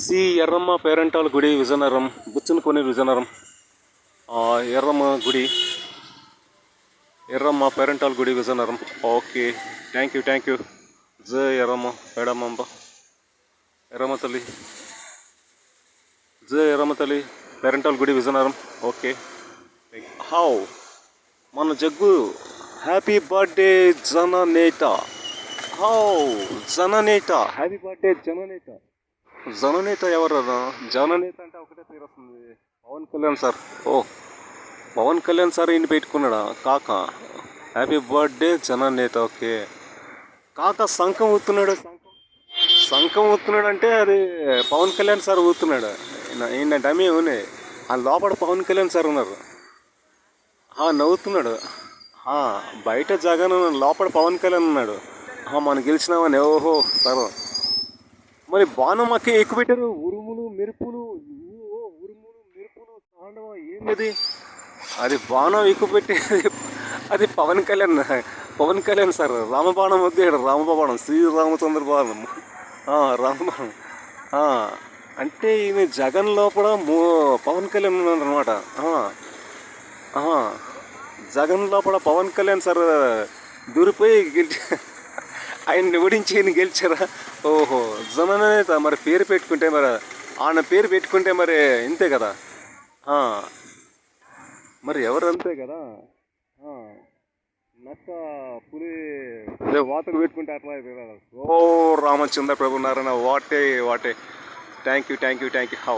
C Erramma పేరంటాల గుడి విజయనగరం బుచ్చనకొని విజయనగరం ఎర్రమ్మ గుడి ఎర్రమ్మ పేరంటాల గుడి విజయనగరం. Okay, thank you. జై ఎర్రమ్మ మేడమ్మ ఎర్రమ్మ తల్లి, జై ఎర్రమ్మ తల్లి పేరంటాల గుడి విజయనగరం. ఓకే, హౌ మన జగ్గు హ్యాపీ బర్త్డే జననేత. హౌ జననేత, హ్యాపీ బర్త్డే జననేత. జననేత ఎవరన్నా? జననేత అంటే ఒకటే పేరు వస్తుంది, పవన్ కళ్యాణ్ సార్. ఓ, పవన్ కళ్యాణ్ సార్ ఈయన పెట్టుకున్నాడా కాక? హ్యాపీ బర్త్డే జననేత. ఓకే, కాక శంఖం ఊతున్నాడు. శంఖం ఊతున్నాడు అంటే అది పవన్ కళ్యాణ్ సార్ ఊతున్నాడు. ఈయన డమీ ఊనే, ఆ లోపల పవన్ కళ్యాణ్ సార్ ఉన్నారు. నవ్వుతున్నాడు. బయట జగన్, లోపల పవన్ కళ్యాణ్ ఉన్నాడు. మనం గెలిచినామని. ఓహో సార్, మరి బాణం అక్క ఎక్కువ పెట్టారు. ఉరుములు మెరుపులు, ఉరుములు మెరుపులు తాండవ ఏంటది? అది బాణం ఎక్కువ పెట్టేది అది పవన్ కళ్యాణ్ సార్. రామబాణం వద్దాడు, రామబాణం, శ్రీరామచంద్ర బాణం, రామబాణం. అంటే ఈయన జగన్ లోపల పవన్ కళ్యాణ్ ఉన్నాడు అనమాట. జగన్ లోపల పవన్ కళ్యాణ్ సార్ దూరిపోయి ఆయన్ని ఓడించి ఈయన గెలిచారా? ఓహో, జననేత. మరి పేరు పెట్టుకుంటే, మరి ఆయన పేరు పెట్టుకుంటే మరి ఇంతే కదా. మరి ఎవరు అంతే కదా. నక్క పులి వాతలు పెట్టుకుంటే అట్లా. ఓ రామచంద్ర ప్రభు Narayana, what a. Thank you. How